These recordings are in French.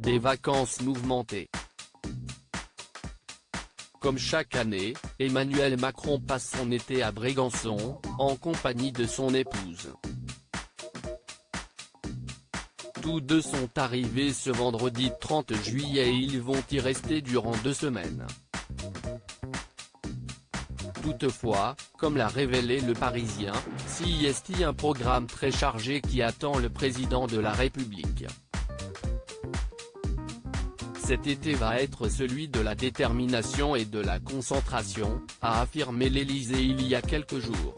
Des vacances mouvementées. Comme chaque année, Emmanuel Macron passe son été à Brégançon, en compagnie de son épouse. Tous deux sont arrivés ce vendredi 30 juillet et ils vont y rester durant 2 semaines. Toutefois, comme l'a révélé Le Parisien, c'est un programme très chargé qui attend le président de la République. Cet été va être celui de la détermination et de la concentration, a affirmé l'Élysée il y a quelques jours.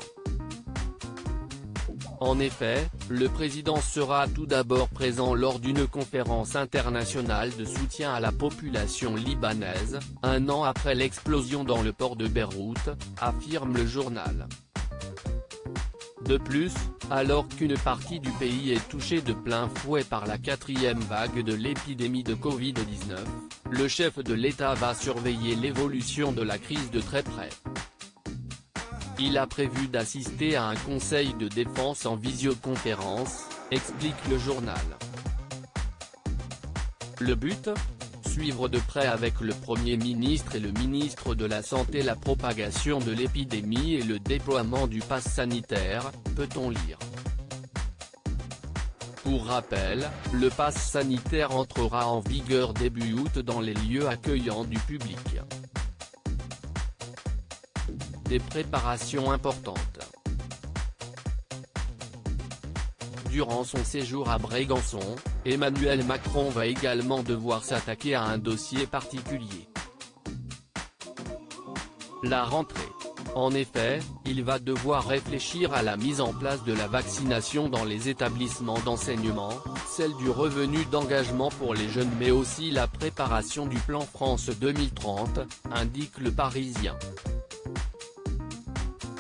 En effet, le président sera tout d'abord présent lors d'une conférence internationale de soutien à la population libanaise, 1 an après l'explosion dans le port de Beyrouth, affirme le journal. De plus, alors qu'une partie du pays est touchée de plein fouet par la 4e vague de l'épidémie de Covid-19, le chef de l'État va surveiller l'évolution de la crise de très près. Il a prévu d'assister à un conseil de défense en visioconférence, explique le journal. Le but ? Suivre de près avec le Premier ministre et le ministre de la Santé la propagation de l'épidémie et le déploiement du pass sanitaire, peut-on lire. Pour rappel, le pass sanitaire entrera en vigueur début août dans les lieux accueillants du public. Des préparations importantes. Durant son séjour à Brégançon, Emmanuel Macron va également devoir s'attaquer à un dossier particulier. La rentrée. En effet, il va devoir réfléchir à la mise en place de la vaccination dans les établissements d'enseignement, celle du revenu d'engagement pour les jeunes mais aussi la préparation du plan France 2030, indique Le Parisien.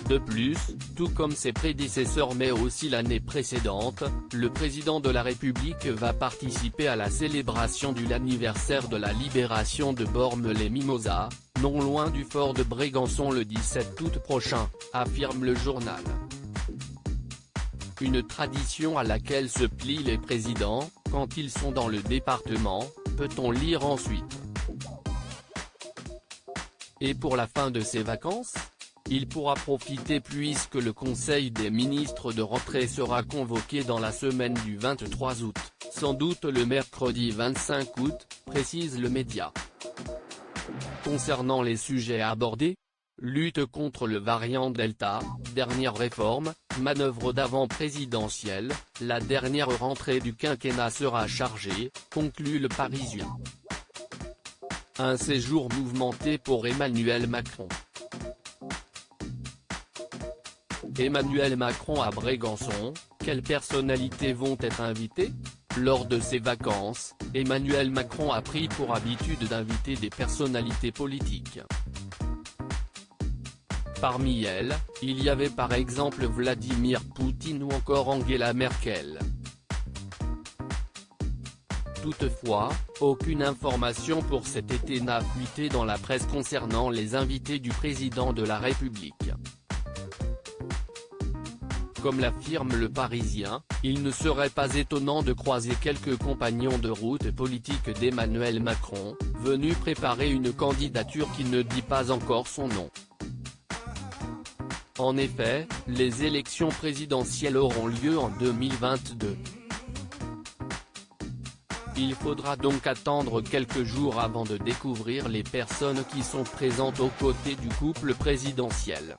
De plus, tout comme ses prédécesseurs mais aussi l'année précédente, le président de la République va participer à la célébration de l'anniversaire de la libération de Bormes-les-Mimosas, non loin du fort de Brégançon le 17 août prochain, affirme le journal. Une tradition à laquelle se plient les présidents, quand ils sont dans le département, peut-on lire ensuite. Et pour la fin de ses vacances ? Il pourra profiter puisque le Conseil des ministres de rentrée sera convoqué dans la semaine du 23 août, sans doute le mercredi 25 août, précise le média. Concernant les sujets abordés, lutte contre le variant Delta, dernière réforme, manœuvre d'avant-présidentielle, la dernière rentrée du quinquennat sera chargée, conclut Le Parisien. Un séjour mouvementé pour Emmanuel Macron. Emmanuel Macron à Brégançon, quelles personnalités vont être invitées ? Lors de ses vacances, Emmanuel Macron a pris pour habitude d'inviter des personnalités politiques. Parmi elles, il y avait par exemple Vladimir Poutine ou encore Angela Merkel. Toutefois, aucune information pour cet été n'a fuité dans la presse concernant les invités du président de la République. Comme l'affirme Le Parisien, il ne serait pas étonnant de croiser quelques compagnons de route politiques d'Emmanuel Macron, venus préparer une candidature qui ne dit pas encore son nom. En effet, les élections présidentielles auront lieu en 2022. Il faudra donc attendre quelques jours avant de découvrir les personnes qui sont présentes aux côtés du couple présidentiel.